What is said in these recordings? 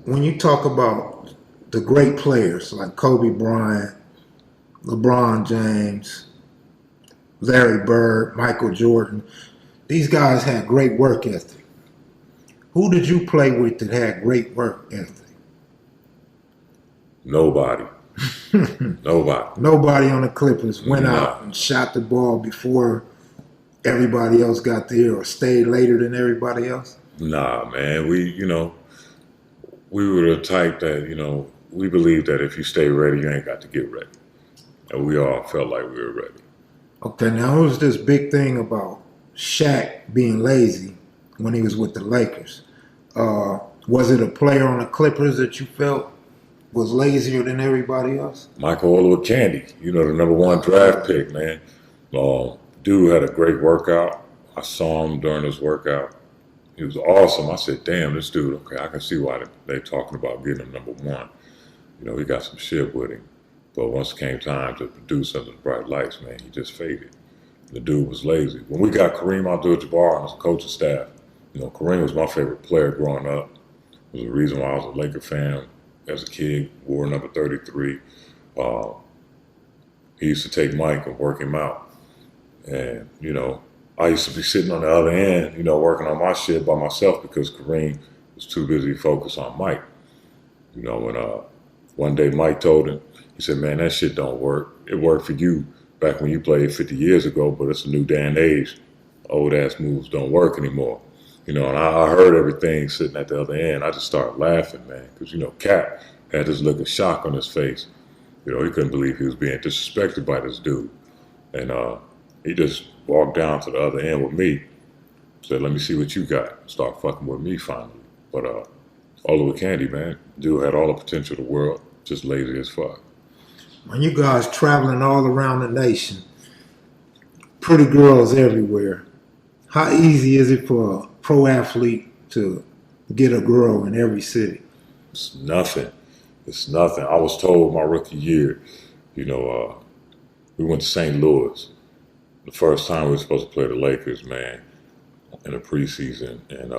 when you talk about the great players like Kobe Bryant, LeBron James, Larry Bird, Michael Jordan, these guys had great work ethic. Who did you play with that had great work ethic? Nobody. Nobody. Nobody on the Clippers went Nah. out and shot the ball before everybody else got there or stayed later than everybody else? Nah, man. We were the type that, we believed that if you stay ready, you ain't got to get ready. And we all felt like we were ready. Okay, now there was this big thing about Shaq being lazy when he was with the Lakers. Was it a player on the Clippers that you felt was lazier than everybody else? Michael Olowokandi, the #1 draft pick, man. Dude had a great workout. I saw him during his workout. He was awesome. I said, damn, this dude, okay, I can see why they talking about getting him #1. He got some shit with him. But once it came time to produce under the bright lights, man, he just faded. The dude was lazy. When we got Kareem Abdul Jabaar on his coaching staff, Kareem was my favorite player growing up. It was the reason why I was a Laker fan as a kid, wore number 33. He used to take Mike and work him out. And, I used to be sitting on the other end, working on my shit by myself because Kareem was too busy focused on Mike. When one day Mike told him, he said, man, that shit don't work. It worked for you back when you played 50 years ago, but it's a new day and age. Old ass moves don't work anymore. And I heard everything sitting at the other end. I just started laughing, man, because, Cap had this look of shock on his face. He couldn't believe he was being disrespected by this dude. And he just walked down to the other end with me, said, let me see what you got. Start fucking with me finally. But Olowokandi, man, dude had all the potential of the world, just lazy as fuck. When you guys traveling all around the nation, pretty girls everywhere, how easy is it for a pro athlete to get a girl in every city? It's nothing. It's nothing. I was told my rookie year, we went to St. Louis. The first time we were supposed to play the Lakers, man, in the preseason. And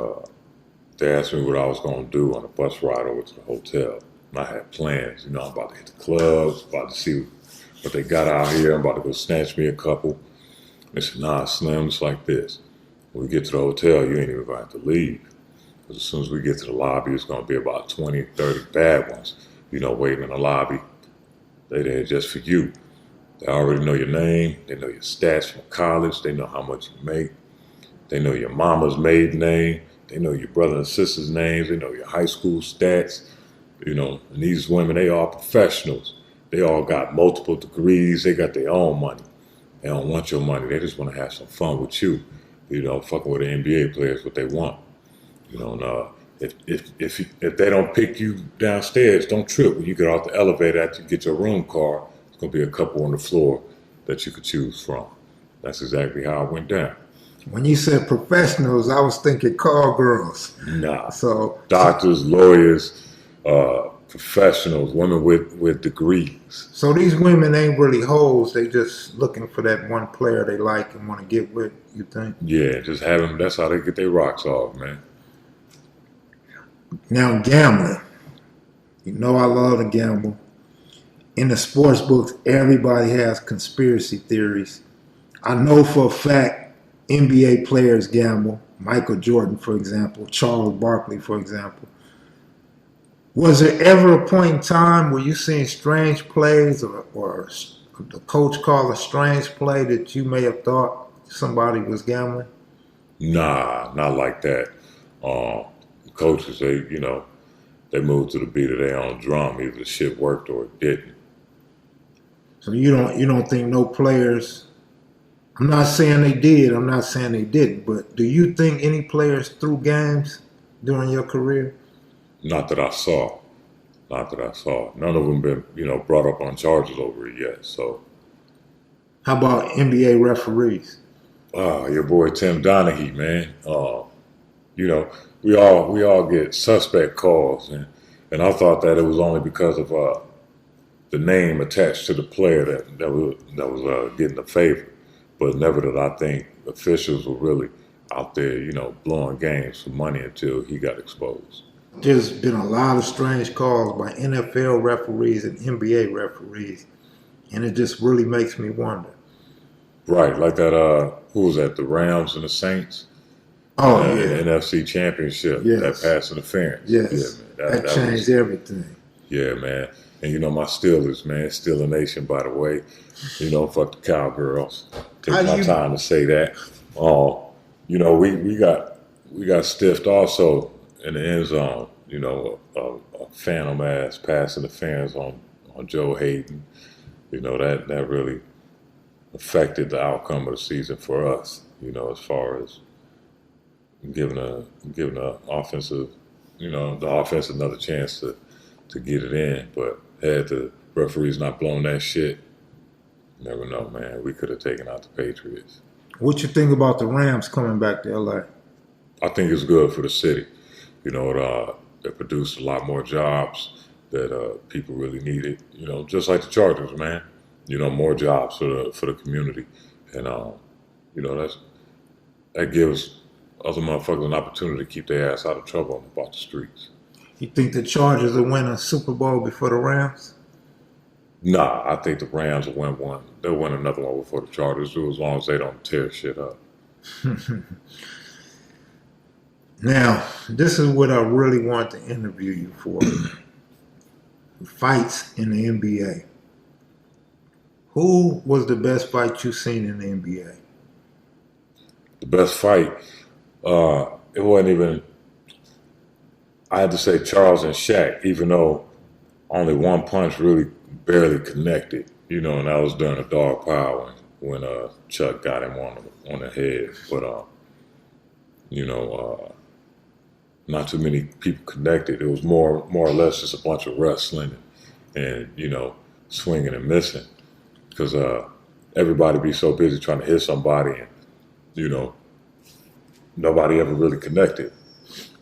they asked me what I was going to do on the bus ride over to the hotel. And I had plans. I'm about to hit the clubs, about to see what they got out here. I'm about to go snatch me a couple. They said, nah, Slim, it's like this. When we get to the hotel, you ain't even going to have to leave. Because as soon as we get to the lobby, it's going to be about 20, 30 bad ones, waiting in the lobby. They there just for you. They already know your name. They know your stats from college. They know how much you make. They know your mama's maiden name. They know your brother and sister's names. They know your high school stats. And these women, they all professionals. They all got multiple degrees. They got their own money. They don't want your money. They just want to have some fun with you. Fucking with the NBA players, what they want. If they don't pick you downstairs, don't trip. When you get off the elevator after you get your room card, there's going to be a couple on the floor that you could choose from. That's exactly how it went down. When you said professionals, I was thinking call girls. Nah. So doctors, lawyers, professionals, women with degrees. So these women ain't really hoes. They just looking for that one player they like and want to get with, you think? Yeah, just have them. That's how they get their rocks off, man. Now, gambling. I love to gamble. In the sports books, everybody has conspiracy theories. I know for a fact NBA players gamble. Michael Jordan, for example. Charles Barkley, for example. Was there ever a point in time where you seen strange plays or the coach called a strange play that you may have thought somebody was gambling? Nah, not like that. Coaches, they moved to the beat of their own drum. Either the shit worked or it didn't. So you don't think no players? I'm not saying they did. I'm not saying they didn't. But do you think any players threw games during your career? Not that I saw. None of them been, brought up on charges over it yet. So, how about NBA referees? Your boy Tim Donaghue, man. We all get suspect calls, and I thought that it was only because of the name attached to the player that was getting the favor. But never did I think officials were really out there, blowing games for money until he got exposed. There's been a lot of strange calls by NFL referees and NBA referees, and it just really makes me wonder. Right, like that. Who was that? The Rams and the Saints Oh in the yeah, NFC Championship. That yes, pass interference. yes, Yeah, man. that That changed was. everything. Yeah, man. And you know my Steelers, man. Steeler Nation, by the way. You know, fuck the Cowgirls. How Take do my you? time to say that. You know, we got stiffed also in the end zone. You know, a phantom ass pass interference on Joe Hayden. You know that really affected the outcome of the season for us. You know, as far as giving a offensive, the offense another chance to get it in. But had the referees not blown that shit, never know, man. We could have taken out the Patriots. What you think about the Rams coming back to LA? I think it's good for the city. You know, it produced a lot more jobs that people really needed. You know, just like the Chargers, man. You know, more jobs for the community, and you know that gives other motherfuckers an opportunity to keep their ass out of trouble about the streets. You think the Chargers will win a Super Bowl before the Rams? Nah, I think the Rams will win one. They'll win another one before the Chargers do, as long as they don't tear shit up. Now, this is what I really want to interview you for. Fights in the NBA. Who was the best fight you've seen in the NBA? The best fight, it wasn't even. I had to say Charles and Shaq, even though only one punch really barely connected. You know, and that was during a dog pile when Chuck got him on the head. But you know, not too many people connected. It was more or less just a bunch of wrestling and you know, swinging and missing because everybody be so busy trying to hit somebody and you know, nobody ever really connected.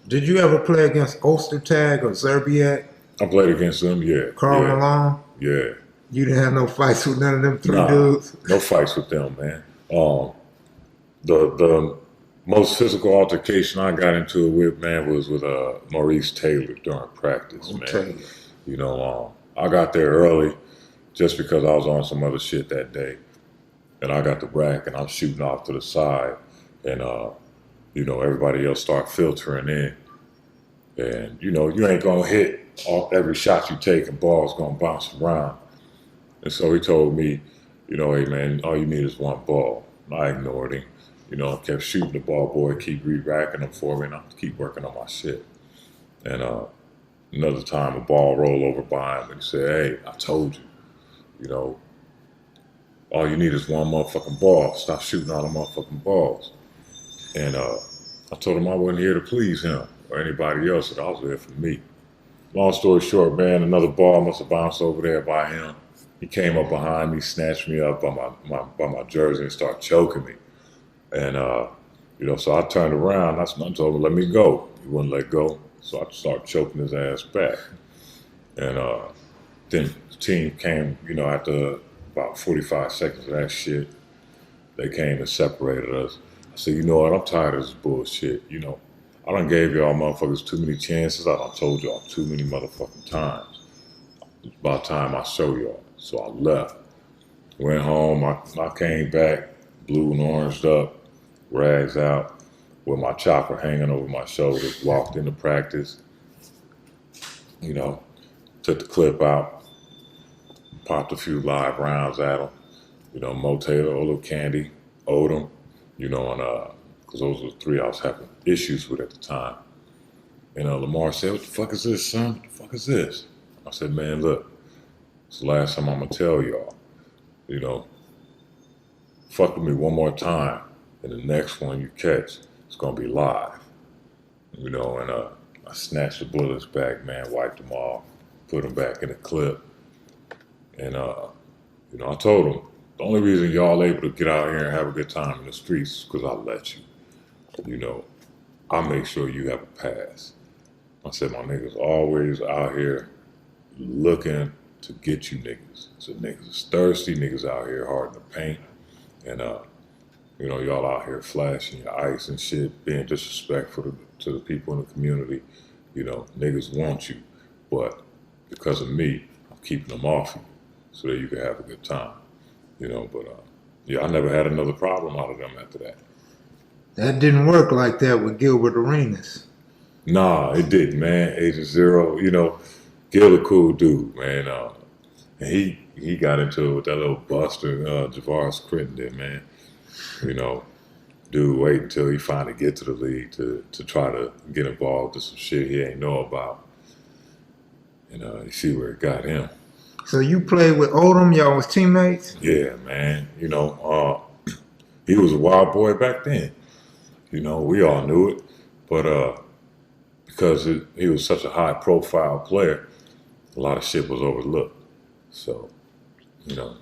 Did you ever play against Ostertag or Zerbiak, I played against them, yeah. Karl Yeah, Malone? yeah. You didn't have no fights with none of them three Nah, dudes? no fights with them, man. The most physical altercation I got into it with, man, was with Maurice Taylor during practice, man. Okay. You know, I got there early just because I was on some other shit that day. And I got the rack and I'm shooting off to the side. And, you know, everybody else start filtering in. And, you know, you ain't going to hit every shot you take and ball's going to bounce around. And so he told me, you know, hey, man, all you need is one ball. And I ignored him. You know, I kept shooting the ball, boy, keep re-racking them for me, and I keep working on my shit. And another time, a ball rolled over by him, and he said, hey, I told you, you know, all you need is one motherfucking ball. Stop shooting all the motherfucking balls. And I told him I wasn't here to please him or anybody else, that I was there for me. Long story short, man, another ball must have bounced over there by him. He came up behind me, snatched me up by my jersey and started choking me. And, you know, so I turned around. I told him, let me go. He wouldn't let go. So I started choking his ass back. And then the team came, you know, after about 45 seconds of that shit, they came and separated us. I said, you know what, I'm tired of this bullshit. You know, I done gave y'all motherfuckers too many chances. I done told y'all too many motherfucking times. It's about time I show y'all. So I left. Went home. I came back, blue and oranged up, rags out, with my chopper hanging over my shoulders, walked into practice, you know, took the clip out, popped a few live rounds at him, you know, Mo Taylor, Olo Candy, Odom, you know, and because those were the three I was having issues with at the time. And Lamar said, what the fuck is this, son? What the fuck is this? I said, man, look, it's the last time I'm going to tell y'all, you know, fuck with me one more time, and the next one you catch, it's going to be live. You know, and I snatched the bullets back, man, wiped them off, put them back in the clip. And, you know, I told them, the only reason y'all able to get out here and have a good time in the streets is because I let you. You know, I make sure you have a pass. I said, my niggas always out here looking to get you niggas. So niggas is thirsty, niggas out here hard in the paint. And, you know, y'all out here flashing your ice and shit, being disrespectful to the people in the community. You know, niggas want you, but because of me, I'm keeping them off you so that you can have a good time. You know, but yeah, I never had another problem out of them after that. That didn't work like that with Gilbert Arenas. Nah, it didn't, man. Agent Zero, you know, Gil a cool dude, man. And he got into it with that little buster, Javaris Critton did, man. You know, dude wait until he finally get to the league to try to get involved in some shit he ain't know about. And you see where it got him. So you played with Odom, y'all was teammates? Yeah, man. You know, he was a wild boy back then. You know, we all knew it. But because he was such a high profile player, a lot of shit was overlooked. So, you know.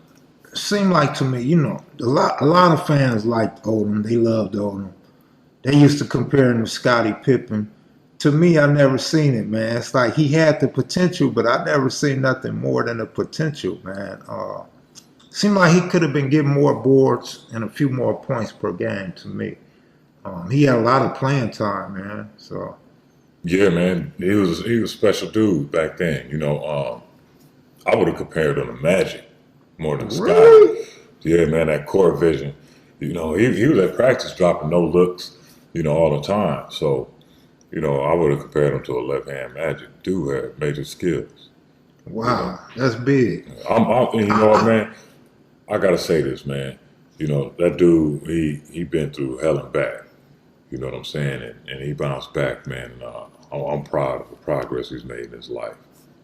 Seemed like to me, you know, a lot of fans liked Odom. They loved Odom. They used to compare him to Scottie Pippen. To me, I never seen it, man. It's like he had the potential, but I never seen nothing more than the potential, man. Seemed like he could have been getting more boards and a few more points per game to me. He had a lot of playing time, man. So yeah, man, he was a special dude back then. You know, I would have compared him to Magic more than Scottie. really? Yeah, man, that court vision. You know, he was at practice dropping no looks, you know, all the time. So, you know, I would have compared him to a left-hand Magic. Dude had major skills. Wow, that's big. You know what, man? I gotta say this, man. You know, that dude, he been through hell and back. You know what I'm saying? And he bounced back, man. And I'm proud of the progress he's made in his life.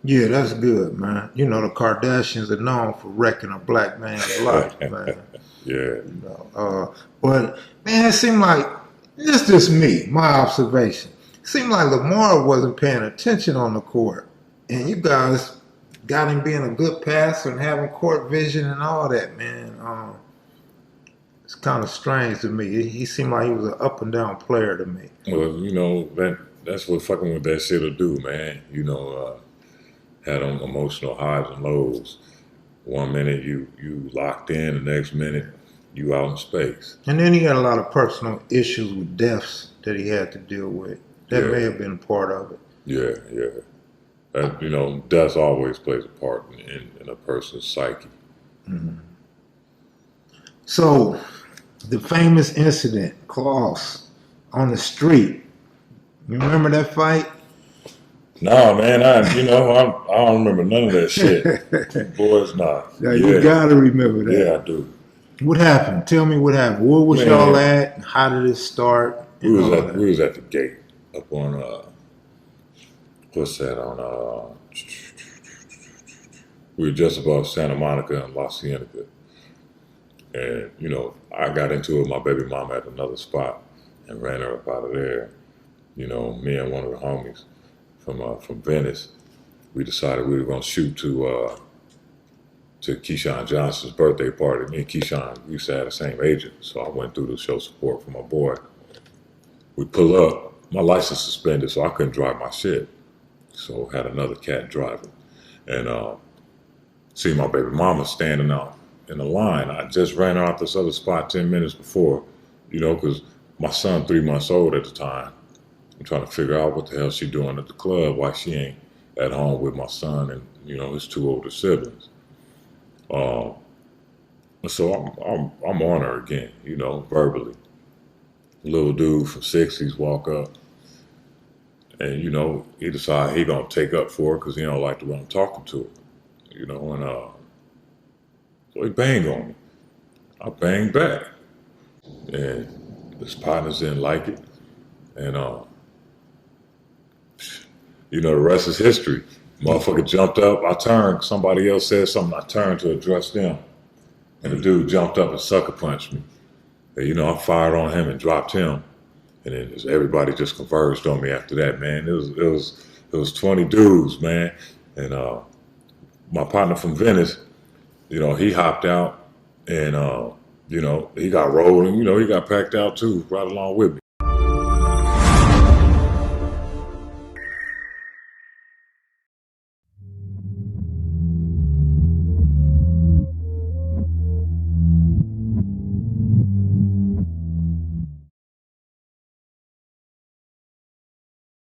Yeah, that's good, man. You know, the Kardashians are known for wrecking a black man's life, man. Yeah. You know, but man, it seemed like it's just me, my observation. It seemed like Lamar wasn't paying attention on the court, and you guys got him being a good passer and having court vision and all that, man. It's kind of strange to me. He seemed like he was an up and down player to me. Well, you know, that's what fucking with that shit'll do, man. You know, had on emotional highs and lows. 1 minute you locked in, the next minute you out in space. And then he had a lot of personal issues with deaths that he had to deal with. That may have been a part of it. Yeah. That, you know, death always plays a part in a person's psyche. Mm-hmm. So, the famous incident, Klaus, on the street. You remember that fight? Nah, man, I don't remember none of that shit. Boys, nah. Yeah, you gotta remember that. Yeah, I do. What happened? Tell me what happened. Where was y'all at? How did it start? We was at the gate up on what's that on we were just above Santa Monica and La Cienega. And, you know, I got into it with my baby mama at another spot and ran her up out of there. You know, me and one of the homies from Venice, we decided we were gonna shoot to Keyshawn Johnson's birthday party. Me and Keyshawn used to have the same agent, so I went through to show support for my boy. We pull up, my license suspended, so I couldn't drive my shit. So had another cat driving. And see my baby mama standing out in the line. I just ran her out this other spot 10 minutes before, you know, because my son 3 months old at the time. I'm trying to figure out what the hell she doing at the club, why she ain't at home with my son and, you know, his 2 older siblings. So I'm on her again, you know, verbally. Little dude from 60s walk up, and, you know, he decide he gonna take up for her because he don't like the way I'm talking to her, you know, and so he bang on me. I bang back, and his partners didn't like it, and you know, the rest is history. Motherfucker jumped up, I turned, somebody else said something, I turned to address them, and the dude jumped up and sucker punched me. And, you know, I fired on him and dropped him, and then everybody just converged on me after that, man. It was 20 dudes, man, and my partner from Venice, you know, he hopped out, and you know, he got rolled, and, you know, he got packed out too, right along with me.